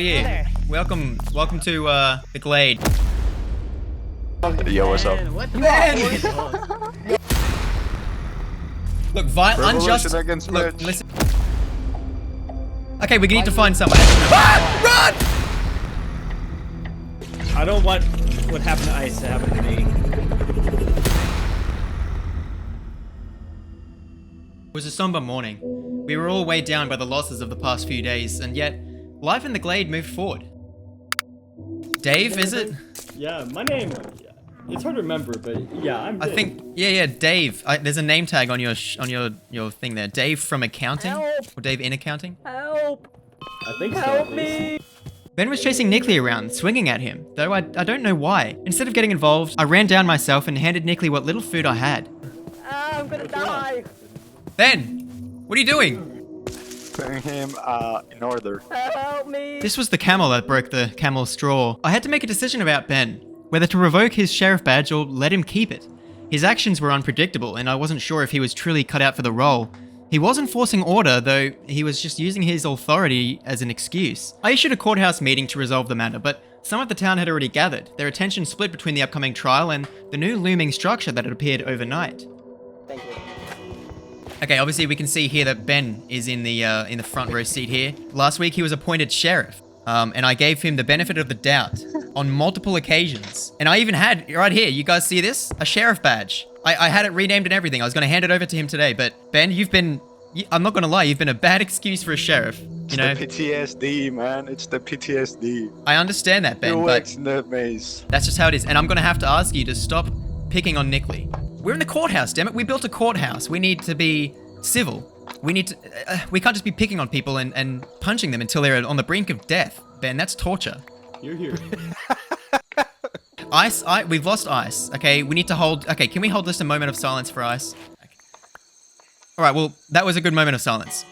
you? There. Welcome to the Glade. Yo, what's up? What the Man! fuck? Look, unjust. Against Look, Mitch. listen. Okay, we need to find somewhere. Ah! Run! I don't want what happened to Ice to happen to me. It was a somber morning. We were all weighed down by the losses of the past few days, and yet, life in the Glade moved forward. Dave, is it? Yeah, my name. It's hard to remember, but yeah, I'm. I think, yeah, Dave. There's a name tag on your thing there. Dave from accounting, Help. or Dave in accounting. Help! I think so. Help me! Ben was chasing Nickley around, swinging at him, though I don't know why. Instead of getting involved, I ran down myself and handed Nickley what little food I had. Ah, I'm gonna die! Ben, what are you doing? Putting him in order. Help me! This was the camel that broke the camel's straw. I had to make a decision about Ben, whether to revoke his sheriff badge or let him keep it. His actions were unpredictable, and I wasn't sure if he was truly cut out for the role. He was enforcing order, though he was just using his authority as an excuse. I issued a courthouse meeting to resolve the matter, but some of the town had already gathered, their attention split between the upcoming trial and the new looming structure that had appeared overnight. Thank you. Okay, obviously we can see here that Ben is in the front row seat here. Last week he was appointed sheriff, and I gave him the benefit of the doubt on multiple occasions. And I even had, right here, you guys see this? A sheriff badge. I had it renamed and everything. I was going to hand it over to him today, but Ben, I'm not going to lie, you've been a bad excuse for a sheriff. You know? It's the PTSD, man. It's the PTSD. I understand that, Ben, You but worked in the maze. that's just how it is. And I'm going to have to ask you to stop picking on Nickley. We're in the courthouse, damn it. We built a courthouse. We need to be civil. We need to, we can't just be picking on people and punching them until they're on the brink of death. Ben, that's torture. You're here. Ice, we've lost Ice. Okay, we need to hold, okay, can we hold just a moment of silence for Ice? Okay. All right, well, that was a good moment of silence.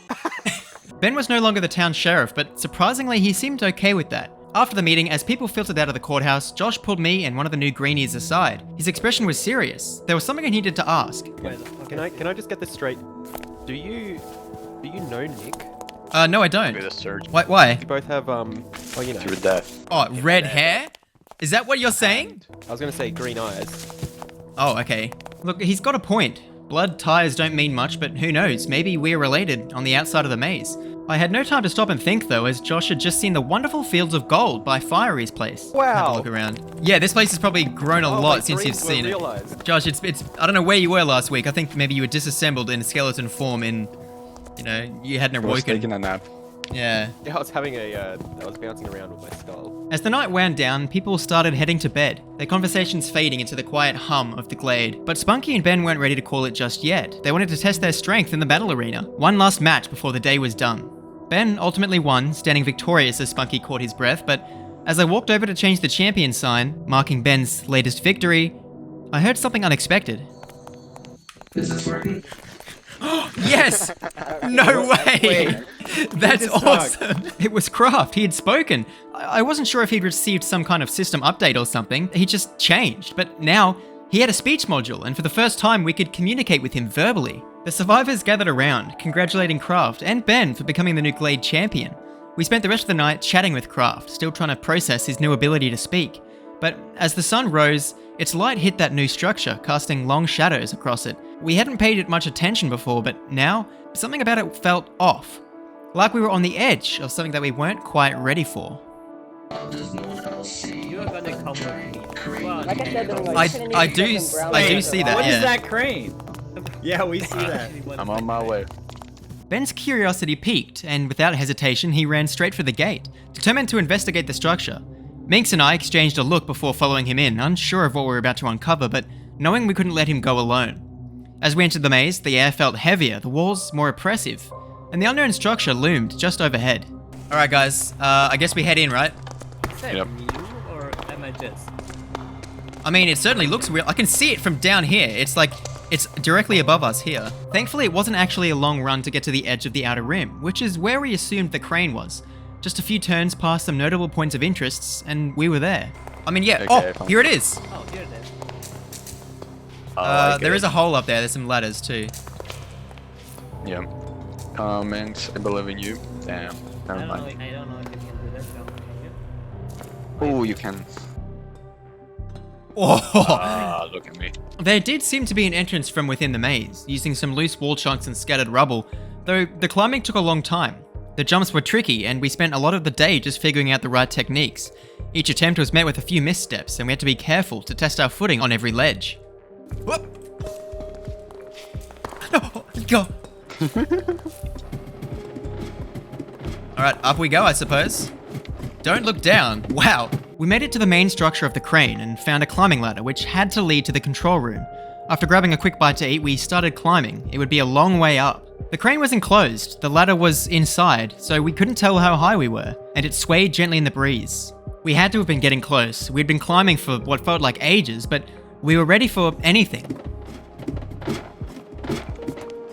Ben was no longer the town sheriff, but surprisingly, he seemed okay with that. After the meeting, as people filtered out of the courthouse, Josh pulled me and one of the new greenies aside. His expression was serious. There was something I needed to ask. Can I just get this straight? Do you know Nick? No, I don't. With a surge. Why? You both have well, you know. Through death. Oh, red hair? Is that what you're saying? I was gonna say green eyes. Oh, okay. Look, he's got a point. Blood ties don't mean much, but who knows? Maybe we're related on the outside of the maze. I had no time to stop and think though, as Josh had just seen the wonderful fields of gold by Firey's place. Wow. Have a look around. Yeah, this place has probably grown a lot since you've seen it. Josh, it's I don't know where you were last week. I think maybe you were disassembled in skeleton form in, you know, you hadn't I was awoken. taking a nap. Yeah. Yeah, I was having I was bouncing around with my skull. As the night wound down, people started heading to bed, their conversations fading into the quiet hum of the Glade. But Spunky and Ben weren't ready to call it just yet. They wanted to test their strength in the battle arena. One last match before the day was done. Ben ultimately won, standing victorious as Spunky caught his breath, but as I walked over to change the champion sign, marking Ben's latest victory, I heard something unexpected. Is this working? Yes! No way! That's awesome! It was Kraft, he had spoken. I wasn't sure if he'd received some kind of system update or something. He just changed, but now he had a speech module, and for the first time we could communicate with him verbally. The survivors gathered around, congratulating Kraft and Ben for becoming the new Glade champion. We spent the rest of the night chatting with Kraft, still trying to process his new ability to speak. But as the sun rose, its light hit that new structure, casting long shadows across it. We hadn't paid it much attention before, but now, something about it felt off. Like we were on the edge of something that we weren't quite ready for. Does no one else see? You're gonna come with me. Like I said, I do see that, What yeah. is that crane? Yeah, we see that. I'm on my way. Ben's curiosity piqued, and without hesitation, he ran straight for the gate, determined to investigate the structure. Minx and I exchanged a look before following him in, unsure of what we were about to uncover, but knowing we couldn't let him go alone. As we entered the maze, the air felt heavier, the walls more oppressive, and the unknown structure loomed just overhead. Alright guys, I guess we head in, right? Is that Yep. you or am I just? I mean, it certainly looks real. I can see it from down here. It's like, it's directly above us here. Thankfully, it wasn't actually a long run to get to the edge of the outer rim, which is where we assumed the crane was. Just a few turns past some notable points of interests, and we were there. I mean, yeah, Okay, oh, here it is. Oh, here it is. There is a hole up there. There's some ladders too. Yeah. Minx, I believe in you. Damn. Never mind. I don't know if you can do that. Oh, you can. Oh, Look at me. there did seem to be an entrance from within the maze, using some loose wall chunks and scattered rubble, though the climbing took a long time. The jumps were tricky, and we spent a lot of the day just figuring out the right techniques. Each attempt was met with a few missteps, and we had to be careful to test our footing on every ledge. Whoop! No, go! Alright, up we go, I suppose. Don't look down. Wow. We made it to the main structure of the crane and found a climbing ladder which had to lead to the control room. After grabbing a quick bite to eat, we started climbing. It would be a long way up. The crane was enclosed, the ladder was inside, so we couldn't tell how high we were, and it swayed gently in the breeze. We had to have been getting close. We'd been climbing for what felt like ages, but we were ready for anything.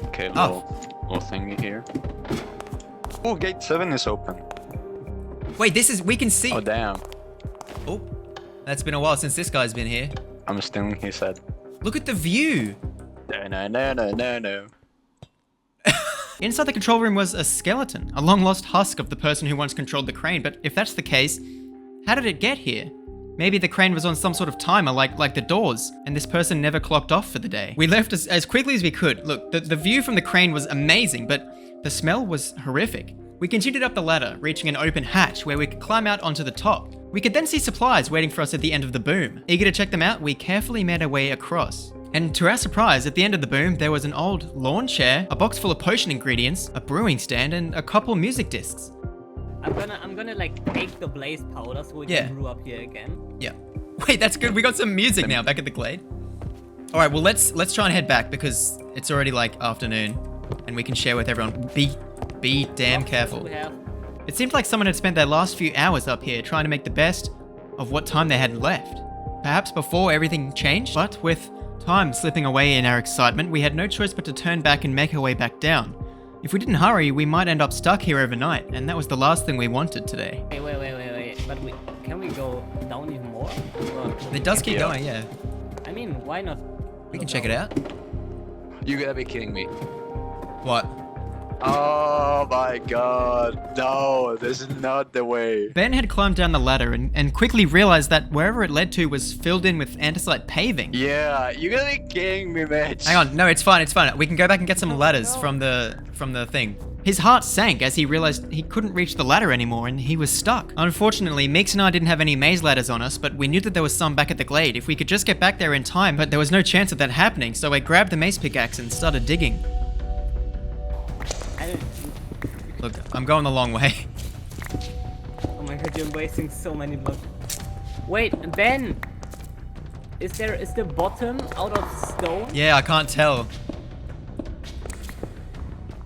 Okay, little thingy here. Oh, gate 7 is open. Wait, we can see. Oh, damn. Oh, that's been a while since this guy's been here. I'm stealing his head. Look at the view. No. Inside the control room was a skeleton, a long-lost husk of the person who once controlled the crane, but if that's the case, how did it get here? Maybe the crane was on some sort of timer like the doors, and this person never clocked off for the day. We left as quickly as we could. Look, the view from the crane was amazing, but the smell was horrific. We continued up the ladder, reaching an open hatch where we could climb out onto the top. We could then see supplies waiting for us at the end of the boom. Eager to check them out, we carefully made our way across. And to our surprise, at the end of the boom, there was an old lawn chair, a box full of potion ingredients, a brewing stand, and a couple music discs. I'm gonna like take the blaze powder so we can brew up here again. Yeah. Wait, that's good. We got some music now back at the Glade. All right, well, let's try and head back because it's already like afternoon and we can share with everyone. Be damn careful. It seemed like someone had spent their last few hours up here trying to make the best of what time they had left. Perhaps before everything changed, but with time slipping away in our excitement, we had no choice but to turn back and make our way back down. If we didn't hurry, we might end up stuck here overnight, and that was the last thing we wanted today. Wait. But can we go down even more? It does keep going, yeah. I mean, why not? We can check it out. You gotta be kidding me. What? Oh my god. No, this is not the way. Ben had climbed down the ladder and quickly realized that wherever it led to was filled in with andesite paving. Yeah, you gotta be kidding me, Mitch. Hang on, no, it's fine. We can go back and get some ladders from the thing. His heart sank as he realized he couldn't reach the ladder anymore and he was stuck. Unfortunately, Meeks and I didn't have any maze ladders on us, but we knew that there was some back at the Glade if we could just get back there in time, but there was no chance of that happening, so I grabbed the mace pickaxe and started digging. Look, I'm going the long way. Oh my god, you're wasting so many blocks. Wait, Ben! Is the bottom out of stone? Yeah, I can't tell.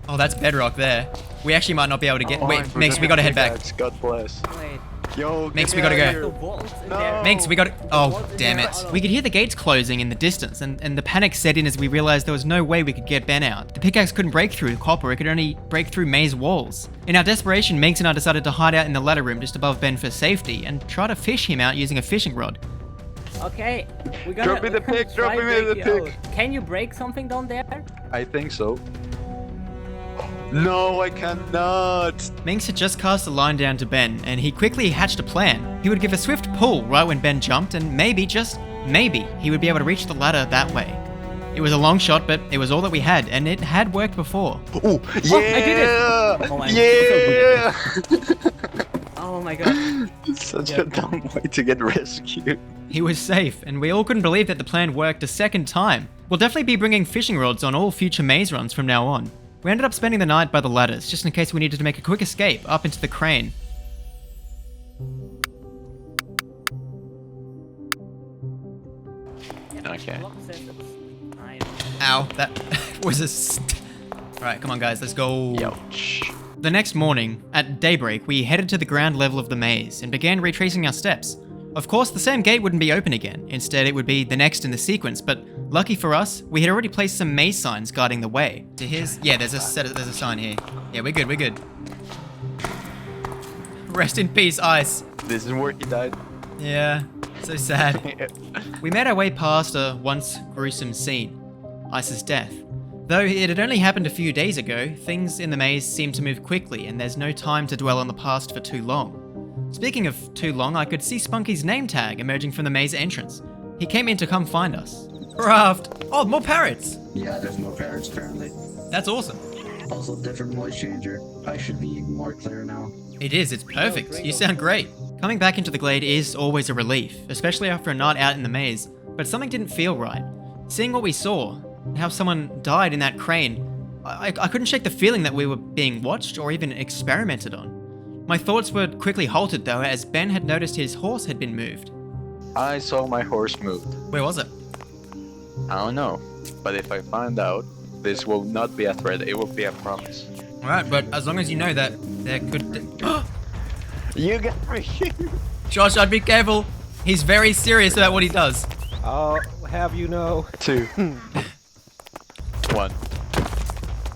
Oh, that's bedrock there. We actually might not be able to get... Wait, Minx, we gotta head back. God bless. Wait. Yo, Minx, we gotta go. The walls in No. there. Minx, we gotta... Oh, damn it. We could hear the gates closing in the distance, and the panic set in as we realized there was no way we could get Ben out. The pickaxe couldn't break through copper, it could only break through maze walls. In our desperation, Minx and I decided to hide out in the ladder room just above Ben for safety, and try to fish him out using a fishing rod. Okay, we gotta... Drop me the pick, drop me the pick. Can you break something down there? I think so. No, I cannot. Minx had just cast a line down to Ben, and he quickly hatched a plan. He would give a swift pull right when Ben jumped, and maybe, just maybe, he would be able to reach the ladder that way. It was a long shot, but it was all that we had, and it had worked before. Oh, yeah! I did it! Oh my Yeah! Oh my god. Such a dumb way to get rescued. He was safe, and we all couldn't believe that the plan worked a second time. We'll definitely be bringing fishing rods on all future maze runs from now on. We ended up spending the night by the ladders, just in case we needed to make a quick escape up into the crane. Okay. Ow, that was a Alright, come on guys, let's go. Ouch. The next morning, at daybreak, we headed to the ground level of the maze and began retracing our steps. Of course, the same gate wouldn't be open again. Instead, it would be the next in the sequence, but lucky for us, we had already placed some maze signs guarding the way. To his... Yeah, there's a sign here. Yeah, we're good. Rest in peace, Ice. This is where he died. Yeah, so sad. We made our way past a once gruesome scene, Ice's death. Though it had only happened a few days ago, things in the maze seem to move quickly and there's no time to dwell on the past for too long. Speaking of too long, I could see Spunky's name tag emerging from the maze entrance. He came in to come find us. Craft! Oh, more parrots! Yeah, there's more parrots apparently. That's awesome. Also, different voice changer. I should be more clear now. It is, it's perfect. You sound great. Coming back into the Glade is always a relief, especially after a night out in the maze, but something didn't feel right. Seeing what we saw, how someone died in that crane, I couldn't shake the feeling that we were being watched or even experimented on. My thoughts were quickly halted though, as Ben had noticed his horse had been moved. I saw my horse moved. Where was it? I don't know. But if I find out, this will not be a threat, it will be a promise. Alright, but as long as you know that there could... You got me! Josh, I'd be careful. He's very serious about what he does. I'll have you know. 2. 1.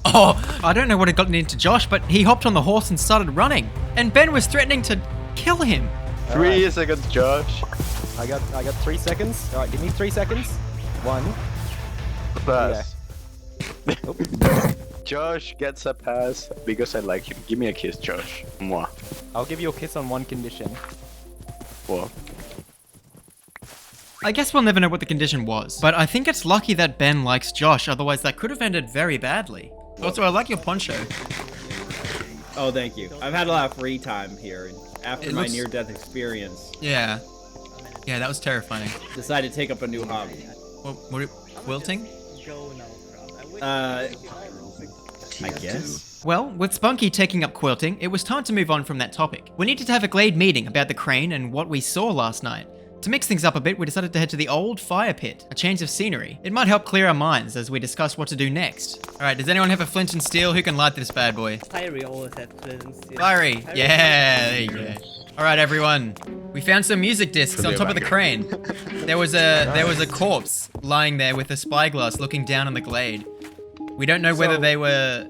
Oh, I don't know what had gotten into Josh, but he hopped on the horse and started running. And Ben was threatening to kill him. 3 seconds, Josh. I got 3 seconds. Alright, give me 3 seconds. 1. Pass. Josh gets a pass because I like him. Give me a kiss, Josh. Mwah. I'll give you a kiss on one condition. Whoa. I guess we'll never know what the condition was, but I think it's lucky that Ben likes Josh, otherwise that could have ended very badly. Also, I like your poncho. Oh, thank you. I've had a lot of free time here, and after It my looks- near-death experience, Yeah. Yeah, that was terrifying. decided to take up a new hobby. What quilting? I guess. Well, with Spunky taking up quilting, it was time to move on from that topic. We needed to have a Glade meeting about the crane and what we saw last night. To mix things up a bit, we decided to head to the old fire pit, a change of scenery. It might help clear our minds as we discuss what to do next. Alright, does anyone have a flint and steel? Who can light this bad boy? Fiery always had twins. Fiery! Yeah, there you go. Alright everyone, we found some music discs on top of the crane. There was a corpse lying there with a spyglass looking down on the Glade. We don't know whether they were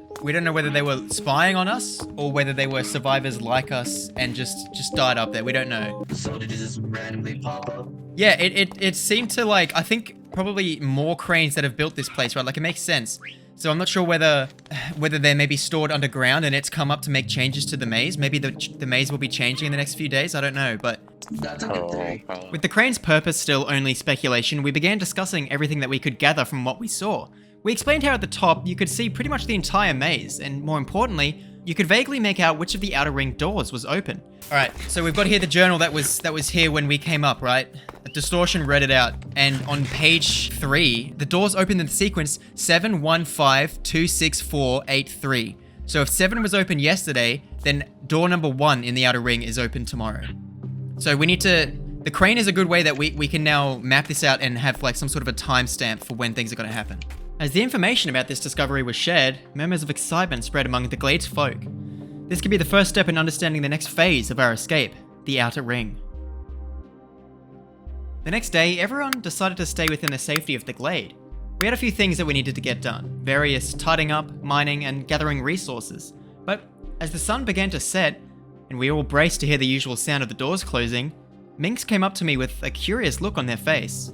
spying on us or whether they were survivors like us and just died up there. We don't know. So did it just randomly pop up? Yeah, it seemed to like, I think probably more cranes that have built this place, right? Like it makes sense. So I'm not sure whether they're maybe stored underground and it's come up to make changes to the maze. Maybe the maze will be changing in the next few days. I don't know, but That's a good theory. with the crane's purpose still only speculation, we began discussing everything that we could gather from what we saw. We explained how at the top you could see pretty much the entire maze, and more importantly, you could vaguely make out which of the outer ring doors was open. Alright, so we've got here the journal that was here when we came up, right? Distortion read it out, and on page 3, the doors open in the sequence 715-264-83. So if 7 was open yesterday, then door number 1 in the outer ring is open tomorrow. So we need to... The crane is a good way that we can now map this out and have like some sort of a timestamp for when things are going to happen. As the information about this discovery was shared, murmurs of excitement spread among the Glade's folk. This could be the first step in understanding the next phase of our escape, the Outer Ring. The next day, everyone decided to stay within the safety of the Glade. We had a few things that we needed to get done, various tidying up, mining, and gathering resources. But as the sun began to set, and we all braced to hear the usual sound of the doors closing, Minx came up to me with a curious look on their face.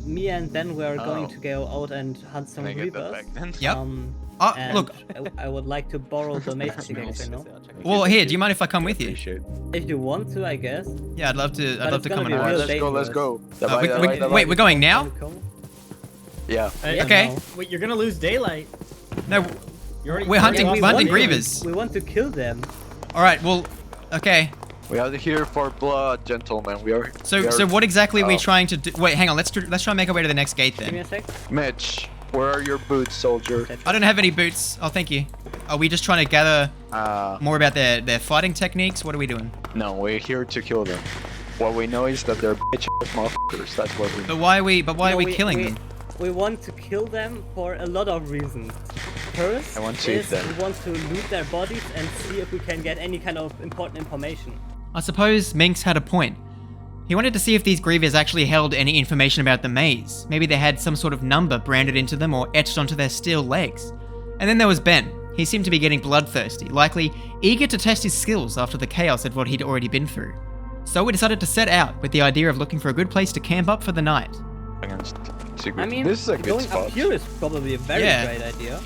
Me and Ben were going to go out and hunt some Can I get that Grievers. back then? Yep. And Look. I would like to borrow the mace pickaxe, you know? Well, here, do you mind if I come with you? Appreciate it. If you want to, I guess. Yeah, I'd love to it's come gonna and be watch. real Let's go. Wait, we're going now? Yeah. Okay. Wait, you're gonna lose daylight. No, You're we're hunting already- Grievers. We want to kill them. Alright, well, okay. We are here for blood, gentlemen. We are. So we are- what exactly are we Oh. trying to do? Wait, hang on, let's try and make our way to the next gate Give me then. a sec. Mitch, where are your boots, soldier? I don't have any boots. Oh, thank you. Are we just trying to gather more about their fighting techniques? What are we doing? No, we're here to kill them. What we know is that they're bitch ass motherfuckers. That's what we know. But why are we No, killing them? We want to kill them for a lot of reasons. First, I want to eat is them. we want to loot their bodies and see if we can get any kind of important information. I suppose Minx had a point. He wanted to see if these Grievers actually held any information about the maze. Maybe they had some sort of number branded into them or etched onto their steel legs. And then there was Ben. He seemed to be getting bloodthirsty, likely eager to test his skills after the chaos of what he'd already been through. So we decided to set out with the idea of looking for a good place to camp up for the night. Against secret. I mean, this is a good going spot. up here is probably a very Yeah. great idea.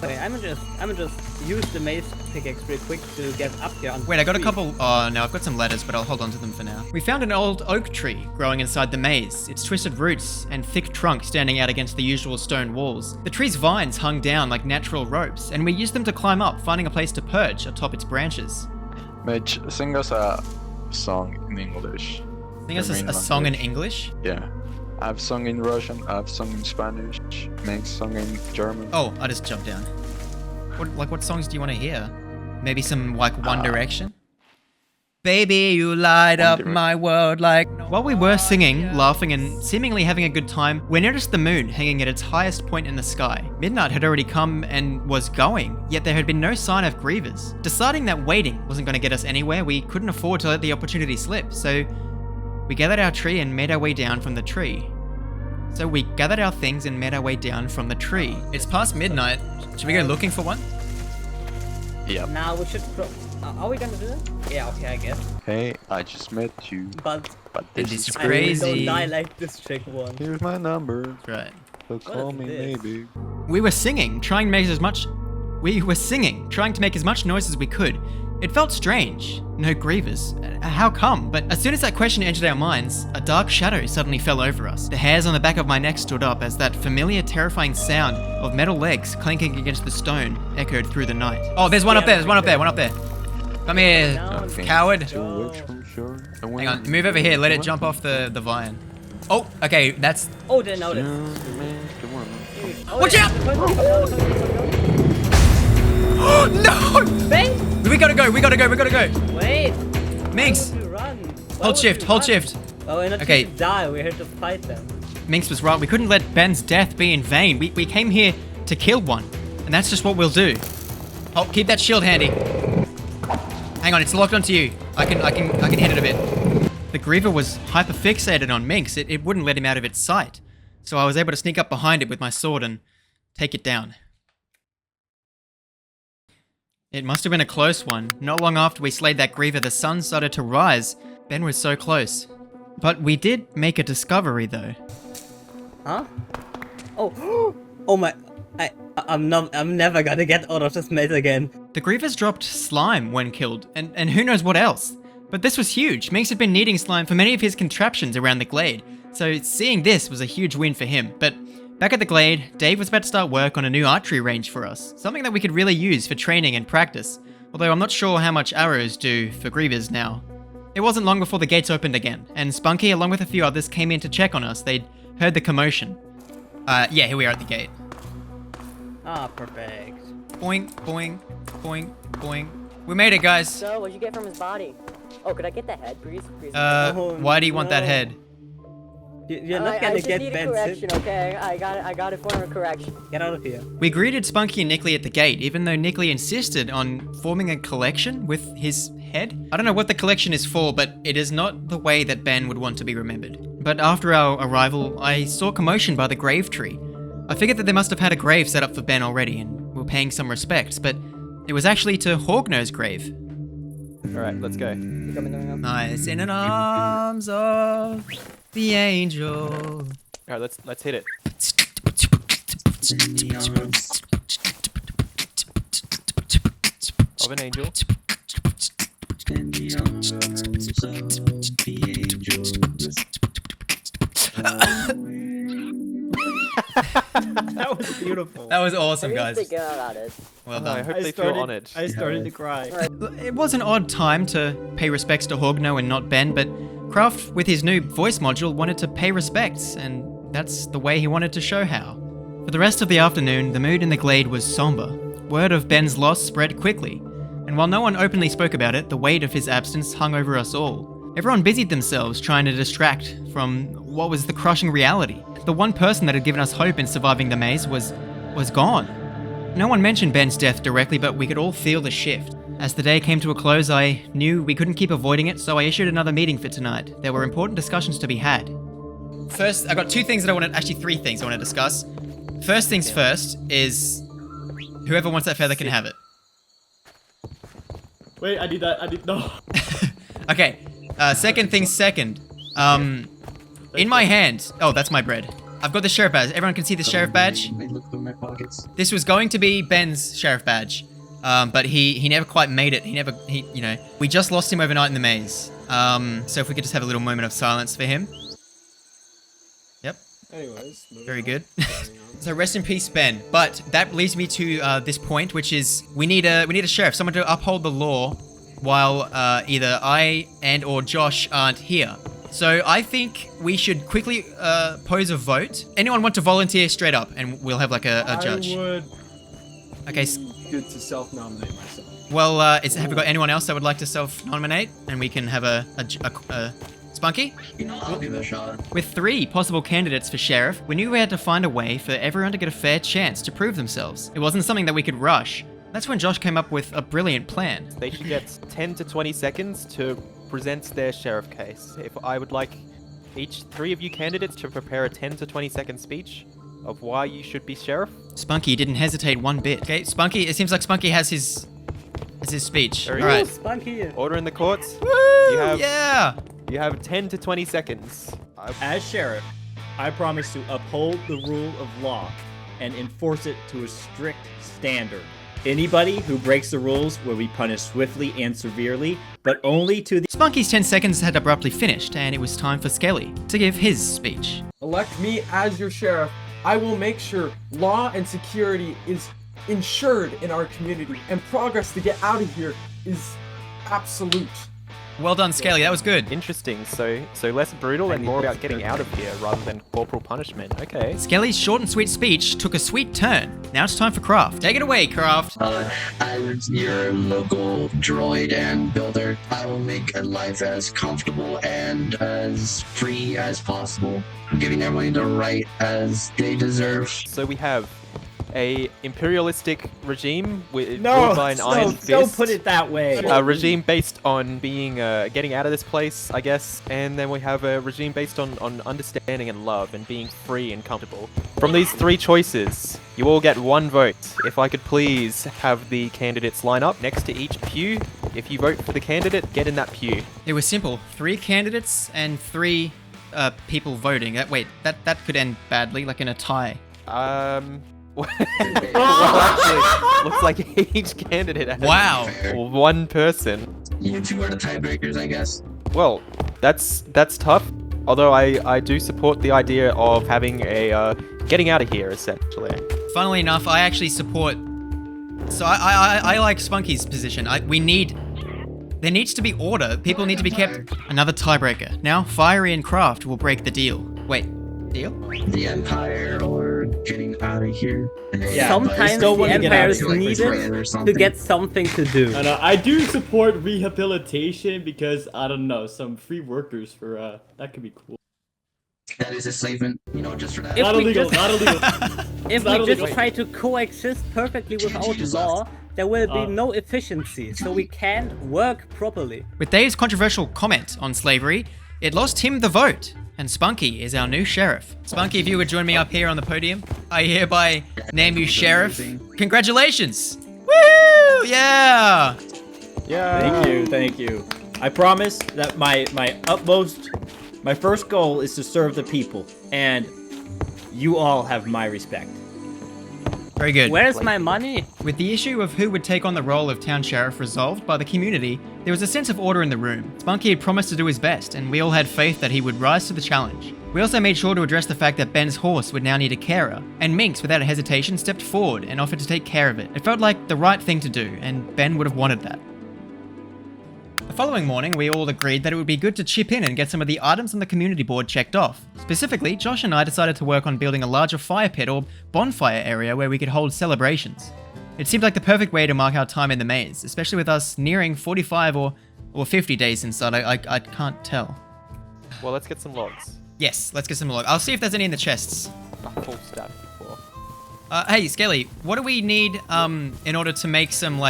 Okay, I'm gonna just use the maze pickaxe real quick to get up here. On Wait, I got a tree. couple. Oh no, I've got some ladders, but I'll hold on to them for now. We found an old oak tree growing inside the maze. Its twisted roots and thick trunk standing out against the usual stone walls. The tree's vines hung down like natural ropes, and we used them to climb up, finding a place to perch atop its branches. Mitch, sing us a song in English. Sing us Your main a song in language. English? Yeah. I've sung in Russian, I've sung in Spanish, Meg's sung in German. Oh, I just jumped down. What songs do you want to hear? Maybe some like One Direction? Baby, you light One up Direction. my world like... While we were singing, laughing, and seemingly having a good time, we noticed the moon hanging at its highest point in the sky. Midnight had already come and was going, yet there had been no sign of Grievers. Deciding that waiting wasn't going to get us anywhere, we couldn't afford to let the opportunity slip, so we gathered our tree and made our way down from the tree. It's past midnight. Should we go looking for one? Yep. Now we should. Are we gonna do that? Yeah. Okay, I guess. Hey, I just met you, But but This this is is I really crazy. don't die like this chick one. Here's my number, Right. so call is me this? maybe. We were singing, trying to make as much noise as we could. It felt strange. No Grievers. How come? But as soon as that question entered our minds, a dark shadow suddenly fell over us. The hairs on the back of my neck stood up as that familiar, terrifying sound of metal legs clanking against the stone echoed through the night. Oh, there's one up there. There's one up there. One up there. Come here, Okay. coward. Too much from shore. Hang on. Move over here. Let it jump off the vine. Oh, okay. That's... Oh, they noticed. Watch out! No! Bang! We gotta go. We gotta go. Wait. Minx, Why would we run? Why hold would shift. we Hold run? shift. Oh, we're not Okay. here to die. We're here to fight them. Minx was right. We couldn't let Ben's death be in vain. We came here to kill one, and that's just what we'll do. Oh, keep that shield handy. Hang on, it's locked onto you. I can hit it a bit. The Griever was hyper fixated on Minx. It wouldn't let him out of its sight, so I was able to sneak up behind it with my sword and take it down. It must have been a close one. Not long after we slayed that Griever, the sun started to rise. Ben was so close. But we did make a discovery, though. Huh? Oh. Oh my. I'm never gonna get out of this maze again. The Grievers dropped slime when killed, and who knows what else. But this was huge. Minx had been needing slime for many of his contraptions around the Glade, so seeing this was a huge win for him. But back at the Glade, Dave was about to start work on a new archery range for us, something that we could really use for training and practice, although I'm not sure how much arrows do for Grievers now. It wasn't long before the gates opened again, and Spunky, along with a few others, came in to check on us. They'd heard the commotion. Yeah, here we are at the gate. Ah, perfect. Boing, boing, boing, boing. We made it, guys. So, what'd you get from his body? Oh, could I get the head, please? Oh, Why do you want that no. head? You're not I gonna just get need a Benson. correction, okay? I got it for a correction. Get out of here. We greeted Spunky and Nickley at the gate, even though Nickley insisted on forming a collection with his head. I don't know what the collection is for, but it is not the way that Ben would want to be remembered. But after our arrival, I saw commotion by the grave tree. I figured that they must have had a grave set up for Ben already and were paying some respects, but it was actually to Hognow's grave. Alright, let's go. Nice in the arms of the angel. Alright, let's hit it. Of an angel. In the arms of the angels. That was beautiful. That was awesome, guys. Thinking about it. Well I done. hope they feel honored. I started to cry. It was an odd time to pay respects to Hogno and not Ben, but Kraft, with his new voice module, wanted to pay respects, and that's the way he wanted to show how. For the rest of the afternoon, the mood in the Glade was somber. Word of Ben's loss spread quickly, and while no one openly spoke about it, the weight of his absence hung over us all. Everyone busied themselves trying to distract from what was the crushing reality. The one person that had given us hope in surviving the maze was gone. No one mentioned Ben's death directly, but we could all feel the shift. As the day came to a close, I knew we couldn't keep avoiding it, so I issued another meeting for tonight. There were important discussions to be had. First, I got three things I want to discuss. First things first is whoever wants that feather can have it. Wait, I need that. I need no. Okay, second things second. In my hand, oh, that's my bread. I've got the sheriff badge. Everyone can see the sheriff badge. I look through my pockets. This was going to be Ben's sheriff badge, but he never quite made it. We just lost him overnight in the maze. So if we could just have a little moment of silence for him. Yep. Anyways. Very good. So rest in peace, Ben. But that leads me to this point, which is we need a sheriff, someone to uphold the law, while either I and or Josh aren't here. So I think we should quickly pose a vote. Anyone want to volunteer straight up, and we'll have like a judge. I would. Okay. Good to self-nominate myself. Well, have we got anyone else that would like to self-nominate, and we can have a Spunky? I'll give it a shot. With 3 possible candidates for sheriff, we knew we had to find a way for everyone to get a fair chance to prove themselves. It wasn't something that we could rush. That's when Josh came up with a brilliant plan. They should get 10 to 20 seconds to present their sheriff case. If I would like each 3 of you candidates to prepare a 10 to 20 second speech of why you should be sheriff. Spunky didn't hesitate one bit. Okay, Spunky, it seems like Spunky has his speech. Very All right. Spunky. Order in the courts. Woo! Yeah! You have 10 to 20 seconds. As sheriff, I promise to uphold the rule of law and enforce it to a strict standard. Anybody who breaks the rules will be punished swiftly and severely, but only to the— Spunky's 10 seconds had abruptly finished, and it was time for Skelly to give his speech. Elect me as your sheriff. I will make sure law and security is ensured in our community, and progress to get out of here is absolute. Well done, Skelly. That was good. Interesting. So less brutal and more about getting out of here rather than corporal punishment. Okay. Skelly's short and sweet speech took a sweet turn. Now it's time for Craft. Take it away, Craft. As your local droid and builder, I will make a life as comfortable and as free as possible, giving everyone the right as they deserve. So we have a imperialistic regime ruled by an iron fist. Don't put it that way. A regime based on being getting out of this place, I guess, and then we have a regime based on understanding and love and being free and comfortable. From these 3 choices, you all get 1 vote. If I could please have the candidates line up next to each pew. If you vote for the candidate, get in that pew. It was simple. 3 candidates and 3 people voting. That could end badly, like in a tie. Well, actually, looks like each candidate has Wow. 1 person. You 2 are the tiebreakers, I guess. Well, that's tough. Although I do support the idea of having a getting out of here, essentially. Funnily enough, I actually support. So I like Spunky's position. There needs to be order. People need to be kept. Another tiebreaker. Now, Fiery and Craft will break the deal. Wait, deal? The Empire or getting out of here. Yeah, Sometimes still the wanna get Empire out is of here, like needed Betrayal or to something. get something to do. And I do support rehabilitation because, I don't know, some free workers for, that could be cool. That is enslavement, just for that. If Not we illegal, just- not illegal. If Not we just illegal. try to coexist perfectly without law, there will be no efficiency, so we can't work properly. With Dave's controversial comment on slavery, it lost him the vote, and Spunky is our new sheriff. Spunky, if you would join me up here on the podium, I hereby name you sheriff. Congratulations! Woo! Yeah! Yeah. Thank you. I promise that my first goal is to serve the people, and you all have my respect. Very good. Where's my money? With the issue of who would take on the role of town sheriff resolved by the community, there was a sense of order in the room. Spunky had promised to do his best, and we all had faith that he would rise to the challenge. We also made sure to address the fact that Ben's horse would now need a carer, and Minx, without a hesitation, stepped forward and offered to take care of it. It felt like the right thing to do, and Ben would have wanted that. The following morning, we all agreed that it would be good to chip in and get some of the items on the community board checked off. Specifically, Josh and I decided to work on building a larger fire pit or bonfire area where we could hold celebrations. It seemed like the perfect way to mark our time in the maze, especially with us nearing 45 or 50 days inside. I can't tell. Well, let's get some logs. Yes, let's get some log. I'll see if there's any in the chests. A full stack before. Hey, Skelly, what do we need in order to make some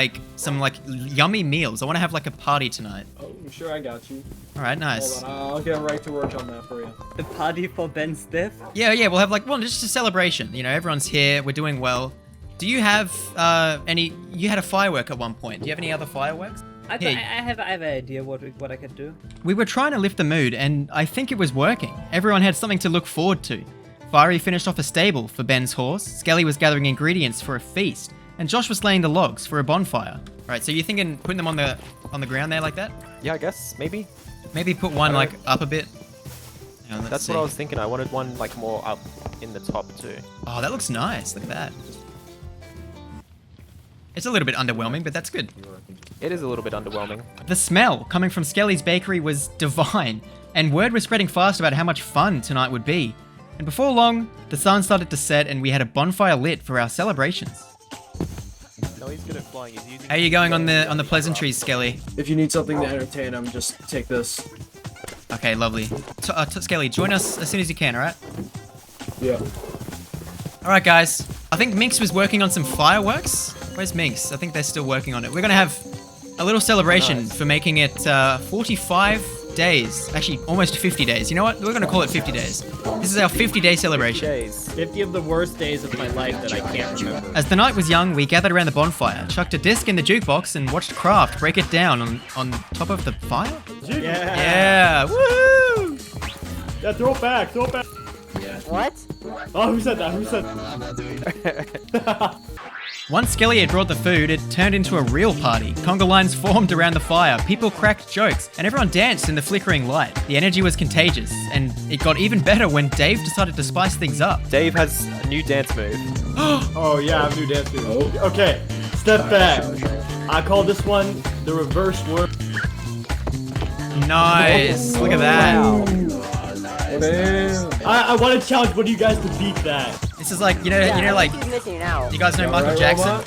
yummy meals? I want to have like a party tonight. Oh, sure, I got you. All right, nice. Hold on, I'll get right to work on that for you. The party for Ben's death? Yeah, we'll have just a celebration. Everyone's here, we're doing well. Do you have you had a firework at one point. Do you have any other fireworks? I have an idea what I could do. We were trying to lift the mood, and I think it was working. Everyone had something to look forward to. Fiery finished off a stable for Ben's horse, Skelly was gathering ingredients for a feast, and Josh was laying the logs for a bonfire. Alright, so you're thinking putting them on the ground there like that? Yeah, I guess, maybe. Maybe put one like up a bit. Hang on, let's That's see. what I was thinking. I wanted one like more up in the top too. Oh, that looks nice. Look at that. It's a little bit underwhelming, but that's good. It is a little bit underwhelming. The smell coming from Skelly's bakery was divine, and word was spreading fast about how much fun tonight would be. And before long, the sun started to set and we had a bonfire lit for our celebrations. No, he's good at flying. He's using. How are you going on the pleasantries, Skelly? If you need something to entertain him, just take this. Okay, lovely. Skelly, join us as soon as you can, alright? Yeah. Alright, guys. I think Minx was working on some fireworks. Where's Minx? I think they're still working on it. We're gonna have a little celebration for making it 45 days. Actually, almost 50 days. You know what? We're gonna call it 50 days. This is our 50-day celebration. 50 of the worst days of my life that I can't remember. As the night was young, we gathered around the bonfire, chucked a disc in the jukebox, and watched Kraft break it down on top of the fire? Yeah! Woo! Yeah, throw it back, throw it back. What? Oh, who said that? Who said that? Once Skelly had brought the food, it turned into a real party. Conga lines formed around the fire, people cracked jokes, and everyone danced in the flickering light. The energy was contagious, and it got even better when Dave decided to spice things up. Dave has a new dance move. Oh yeah, I have a new dance move. Okay, step back. I call this one the reverse word. Nice! Look at that. I want to challenge one of you guys to beat that. This is like, you know, like, He's missing out. you guys know Michael Jackson?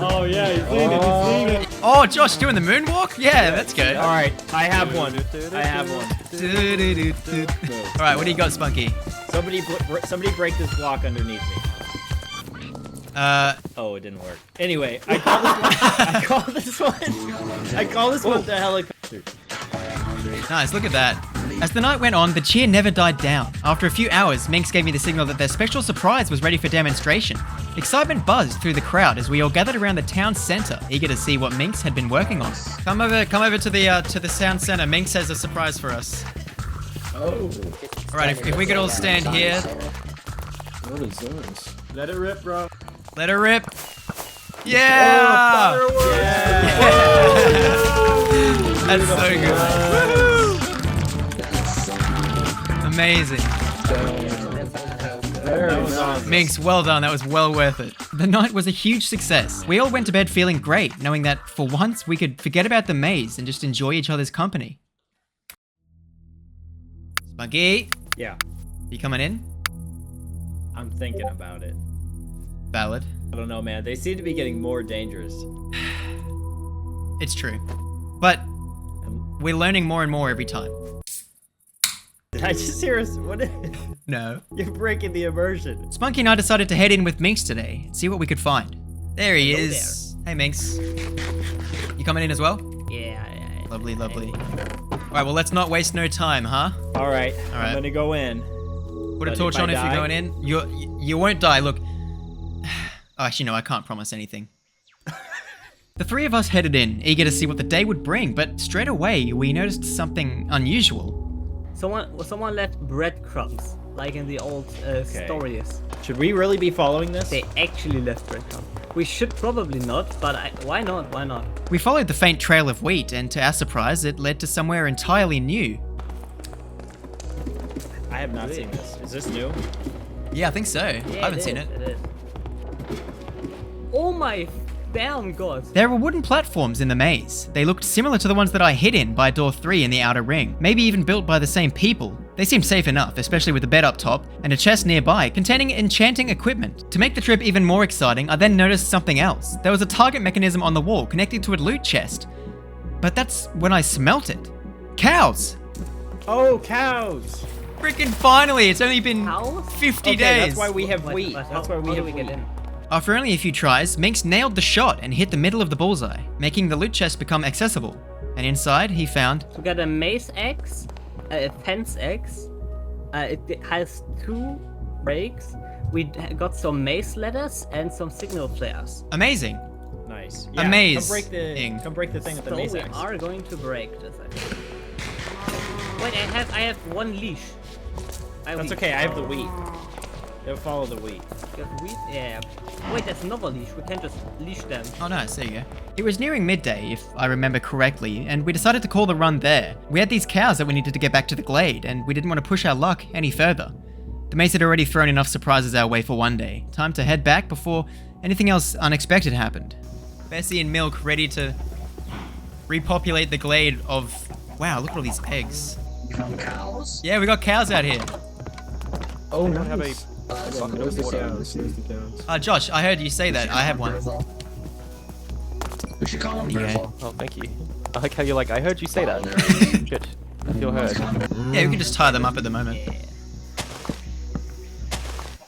Oh yeah, he's doing it, he's doing it. Oh, Josh doing the moonwalk? Yeah, that's good. All right, I have one. I have one. All right, what do you got, Spunky? Somebody break this block underneath me. Oh, it didn't work. Anyway, I call this one the helicopter. Nice, look at that. As the night went on, the cheer never died down. After a few hours, Minx gave me the signal that their special surprise was ready for demonstration. Excitement buzzed through the crowd as we all gathered around the town center, eager to see what Minx had been working on. Come over to the town center. Minx has a surprise for us. Oh. All right, if we could all stand here. What is this? Let it rip, bro. Let her rip. Yeah! That's so good. Woohoo! Amazing. Minx, well done. That was well worth it. The night was a huge success. We all went to bed feeling great, knowing that for once we could forget about the maze and just enjoy each other's company. Spunky, Yeah, you coming in? I'm thinking about it. Valid. I don't know, man. They seem to be getting more dangerous. It's true. But we're learning more and more every time. Did I just hear us? What? No. You're breaking the immersion. Spunky and I decided to head in with Minx today and see what we could find. There he is. Hey, Minx. You coming in as well? Yeah. Lovely, lovely. Alright, well, let's not waste no time, huh? All right, right. I'm gonna go in. Put a But torch if I on if you're die- going in. You won't die, look. Oh, actually, no, I can't promise anything. The three of us headed in, eager to see what the day would bring, but straight away, we noticed something unusual. Someone left breadcrumbs, like in the old stories. Should we really be following this? They actually left breadcrumbs. We should probably not, but why not? Why not? We followed the faint trail of wheat, and to our surprise, it led to somewhere entirely new. I have not seen this. Is this new? Yeah, I think so. I haven't seen it. It is. Oh my damn god. There were wooden platforms in the maze. They looked similar to the ones that I hid in by door 3 in the outer ring, maybe even built by the same people. They seemed safe enough, especially with the bed up top and a chest nearby containing enchanting equipment. To make the trip even more exciting, I then noticed something else. There was a target mechanism on the wall connected to a loot chest. But that's when I smelt it. Cows! Oh, cows! Freaking finally! It's only been Cows? 50 Okay, days! that's why we have But- wheat. but That's how- why we how have do we wheat. get in? After only a few tries, Minx nailed the shot and hit the middle of the bullseye, making the loot chest become accessible. And inside, he found... We got a mace axe, a fence axe. It has 2 brakes. We got some mace ladders and some signal flares. Amazing! Nice. Amaze Come break the thing. Come break the thing with the So mace we axe. are going to break this. I think. Wait, I have 1 leash. That's okay. I have the wheat. They'll follow the wheat. Got wheat? Yeah. Wait, there's another leash. We can't just leash them. Oh nice, there you go. It was nearing midday, if I remember correctly, and we decided to call the run there. We had these cows that we needed to get back to the Glade, and we didn't want to push our luck any further. The maze had already thrown enough surprises our way for one day. Time to head back before anything else unexpected happened. Bessie and Milk ready to repopulate the Glade of... Wow, look at all these eggs. You found cows? Yeah, we got cows out here. Oh, I don't have a nice. bucket There's of the water. cows. There's the cows. Josh, I heard you say that. I have one. We should call him Yeah. Griffle. Oh, thank you. I like how you're like, I heard you say that. Good. I feel heard. Yeah, we can just tie them up at the moment.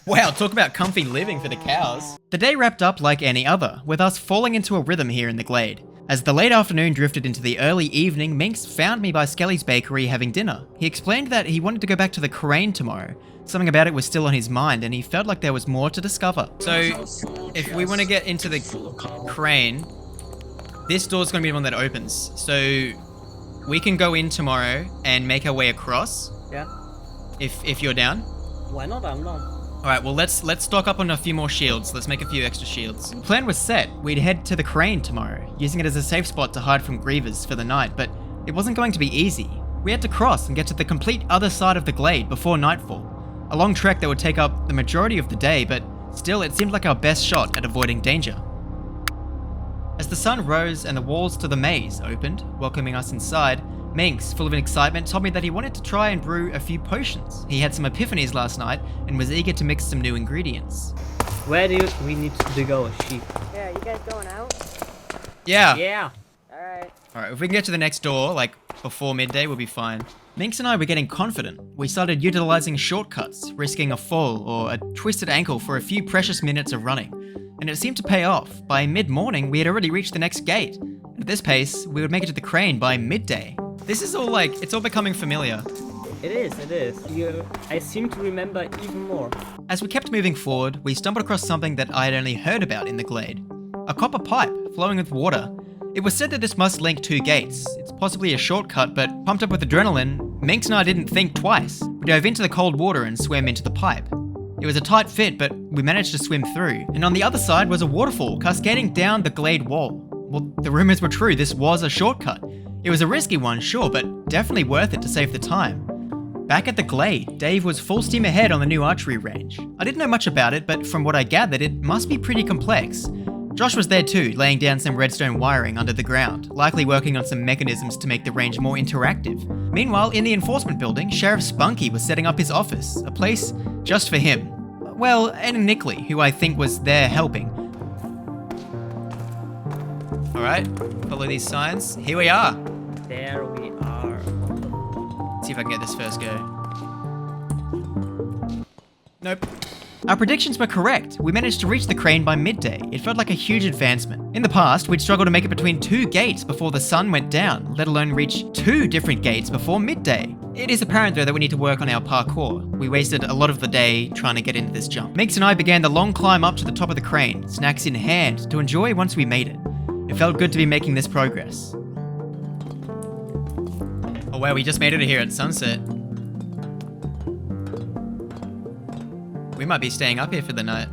Wow, talk about comfy living for the cows. The day wrapped up like any other, with us falling into a rhythm here in the Glade. As the late afternoon drifted into the early evening, Minx found me by Skelly's bakery having dinner. He explained that he wanted to go back to the crane tomorrow. Something about it was still on his mind, and he felt like there was more to discover. So, if we want to get into the crane, this door's going to be the one that opens. So, we can go in tomorrow and make our way across. Yeah. If you're down. Why not? I'm not. Alright, well let's stock up on a few more shields. Let's make a few extra shields. Plan was set. We'd head to the crane tomorrow, using it as a safe spot to hide from Grievers for the night, but it wasn't going to be easy. We had to cross and get to the complete other side of the Glade before nightfall. A long trek that would take up the majority of the day, but still it seemed like our best shot at avoiding danger. As the sun rose and the walls to the maze opened, welcoming us inside, Minx, full of excitement, told me that he wanted to try and brew a few potions. He had some epiphanies last night and was eager to mix some new ingredients. Where do we need to go, sheep? Yeah, you guys going out? Yeah. Yeah. Alright. Alright, if we can get to the next door, like before midday, we'll be fine. Minx and I were getting confident. We started utilizing shortcuts, risking a fall or a twisted ankle for a few precious minutes of running. And it seemed to pay off. By mid-morning, we had already reached the next gate. And at this pace, we would make it to the crane by midday. This is all like, it's all becoming familiar. It is. I seem to remember even more. As we kept moving forward, we stumbled across something that I had only heard about in the Glade. A copper pipe flowing with water. It was said that this must link two gates. It's possibly a shortcut, but pumped up with adrenaline, Minx and I didn't think twice. We dove into the cold water and swam into the pipe. It was a tight fit, but we managed to swim through. And on the other side was a waterfall cascading down the Glade wall. Well, the rumors were true, this was a shortcut. It was a risky one, sure, but definitely worth it to save the time. Back at the Glade, Dave was full steam ahead on the new archery range. I didn't know much about it, but from what I gathered, it must be pretty complex. Josh was there too, laying down some redstone wiring under the ground, likely working on some mechanisms to make the range more interactive. Meanwhile, in the enforcement building, Sheriff Spunky was setting up his office, a place just for him. Well, and Nickley, who I think was there helping. Alright, follow these signs. Here we are. There we are. See if I can get this first go. Nope. Our predictions were correct. We managed to reach the crane by midday. It felt like a huge advancement. In the past, we'd struggled to make it between two gates before the sun went down, let alone reach two different gates before midday. It is apparent though that we need to work on our parkour. We wasted a lot of the day trying to get into this jump. Minx and I began the long climb up to the top of the crane, snacks in hand, to enjoy once we made it. It felt good to be making this progress. Oh wow, we just made it here at sunset. We might be staying up here for the night.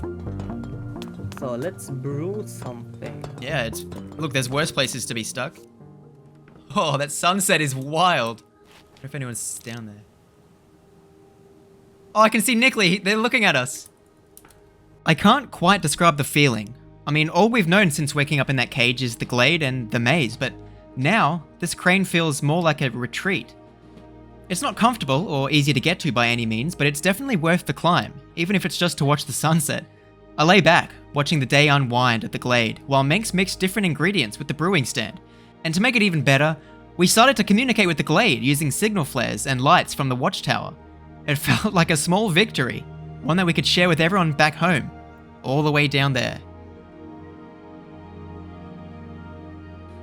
So let's brew something. Yeah, look, there's worse places to be stuck. Oh, that sunset is wild. I wonder if anyone's down there. Oh, I can see Nickley. They're looking at us. I can't quite describe the feeling. I mean, all we've known since waking up in that cage is the Glade and the maze, but now this crane feels more like a retreat. It's not comfortable or easy to get to by any means, but it's definitely worth the climb, even if it's just to watch the sunset. I lay back, watching the day unwind at the Glade, while Minx mixed different ingredients with the brewing stand. And to make it even better, we started to communicate with the Glade using signal flares and lights from the watchtower. It felt like a small victory, one that we could share with everyone back home, all the way down there.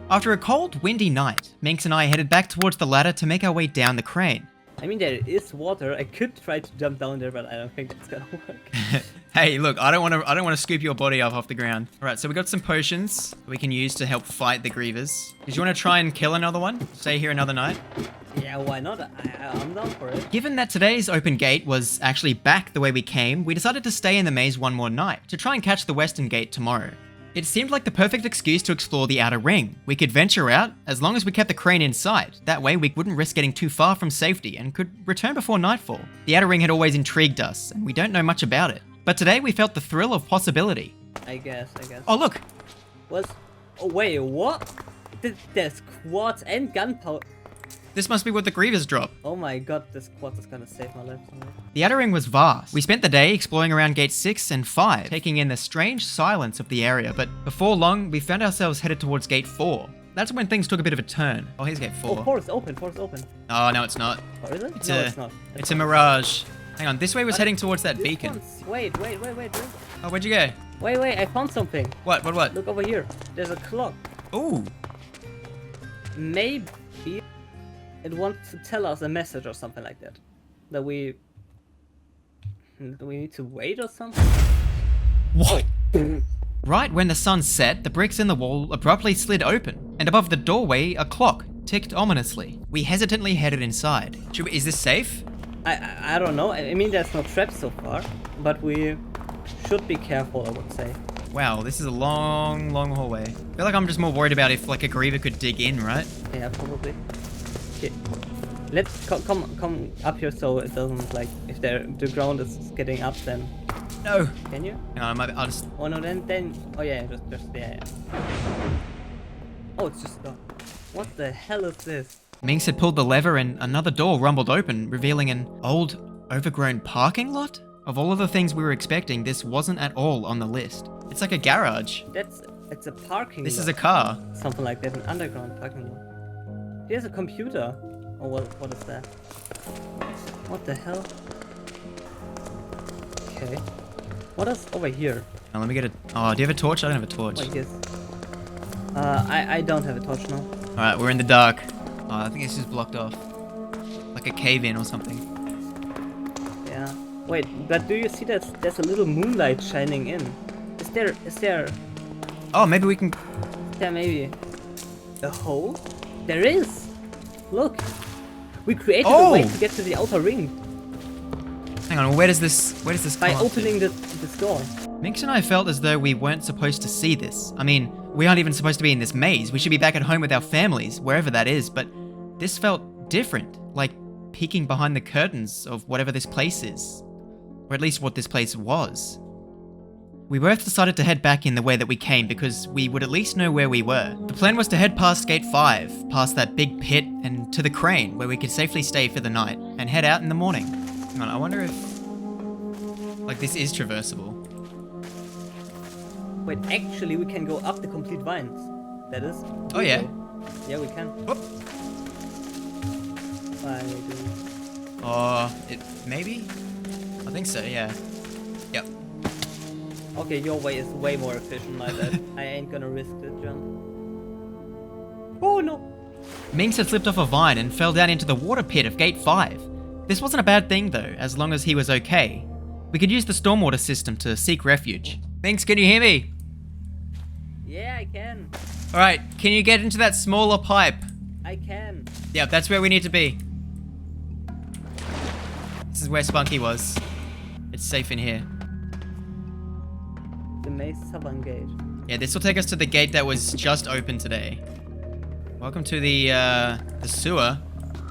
After a cold, windy night, Minx and I headed back towards the ladder to make our way down the crane. I mean, there is water. I could try to jump down there, but I don't think that's gonna work. Hey, look, I don't want to scoop your body off the ground. All right, so we got some potions we can use to help fight the Grievers. Did you want to try and kill another one? Stay here another night? Yeah, why not? I'm down for it. Given that today's open gate was actually back the way we came, we decided to stay in the maze one more night to try and catch the western gate tomorrow. It seemed like the perfect excuse to explore the outer ring. We could venture out as long as we kept the crane in sight. That way we wouldn't risk getting too far from safety and could return before nightfall. The outer ring had always intrigued us, and we don't know much about it. But today we felt the thrill of possibility. I guess. Oh, look! Oh, wait, what? There's quads and gunpowder. This must be what the Grievers drop. Oh my god, this quad is gonna save my life. The outer ring was vast. We spent the day exploring around gate 6 and 5, taking in the strange silence of the area, but before long, we found ourselves headed towards gate 4. That's when things took a bit of a turn. Oh, here's gate 4. Oh, 4 is open. Oh, no, it's not. Oh, is it? It's it's not. It's a mirage. Hang on, this way was heading towards that beacon. Wait. Oh, where'd you go? Wait, I found something. What? Look over here. There's a clock. Ooh. Maybe it wants to tell us a message or something like that. That we need to wait or something? What? Right when the sun set, the bricks in the wall abruptly slid open, and above the doorway, a clock ticked ominously. We hesitantly headed inside. Is this safe? I don't know. I mean, there's no traps so far, but we should be careful, I would say. Wow, this is a long hallway. I feel like I'm just more worried about if like a Griever could dig in, right? Yeah, probably. Okay. Let's come up here so it doesn't like if the ground is getting up then. No. Can you? Hang on, I'll just. Oh no, then. Oh yeah, just yeah. Oh, it's just a door. What the hell is this? Minx had pulled the lever and another door rumbled open, revealing an old, overgrown parking lot? Of all of the things we were expecting, this wasn't at all on the list. It's like a garage. It's a parking lot. This is a car. Something like that, an underground parking lot. Here's a computer. Oh, what is that? What the hell? Okay. What is over here? Now let me get a... Oh, do you have a torch? I don't have a torch. Oh, yes. I don't have a torch now. Alright, we're in the dark. Oh, I think this is blocked off. Like a cave-in or something. Yeah. Wait, but do you see that there's a little moonlight shining in? Is there... Oh, maybe we can... Is there maybe a hole? There is! Look! We created a way to get to the outer ring. Hang on, where does this By come up opening to? this door. Minx and I felt as though we weren't supposed to see this. I mean, we aren't even supposed to be in this maze. We should be back at home with our families, wherever that is, but this felt different, like peeking behind the curtains of whatever this place is. Or at least what this place was. We both decided to head back in the way that we came because we would at least know where we were. The plan was to head past gate 5, past that big pit, and to the crane where we could safely stay for the night, and head out in the morning. Hang on, I wonder if... like, this is traversable. Wait, actually we can go up the complete vines. That is... Oh yeah? Yeah, we can. Whoop. Maybe? I think so, yeah. Yep. Okay, your way is way more efficient, my bad. I ain't gonna risk this jump. Oh no! Minx had slipped off a vine and fell down into the water pit of gate 5. This wasn't a bad thing though, as long as he was okay. We could use the stormwater system to seek refuge. Minx, can you hear me? Yeah, I can. Alright, can you get into that smaller pipe? I can. Yep, that's where we need to be. This is where Spunky was. It's safe in here. The maze southern gate. Yeah, this will take us to the gate that was just open today. Welcome to the sewer.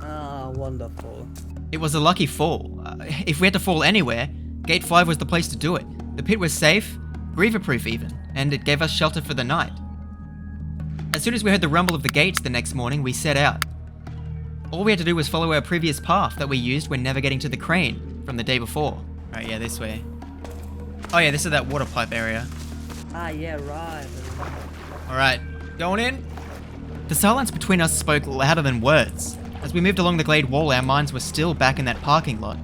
Ah, wonderful. It was a lucky fall. If we had to fall anywhere, gate 5 was the place to do it. The pit was safe, Griever-proof even, and it gave us shelter for the night. As soon as we heard the rumble of the gates the next morning, we set out. All we had to do was follow our previous path that we used when navigating to the crane from the day before. Right, yeah, this way. Oh yeah, this is that water pipe area. Ah, yeah, right. Alright, going in? The silence between us spoke louder than words. As we moved along the Glade wall, our minds were still back in that parking lot.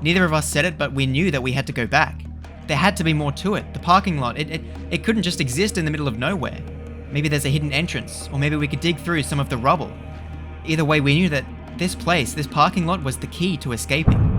Neither of us said it, but we knew that we had to go back. There had to be more to it. The parking lot, it couldn't just exist in the middle of nowhere. Maybe there's a hidden entrance, or maybe we could dig through some of the rubble. Either way, we knew that this place, this parking lot, was the key to escaping.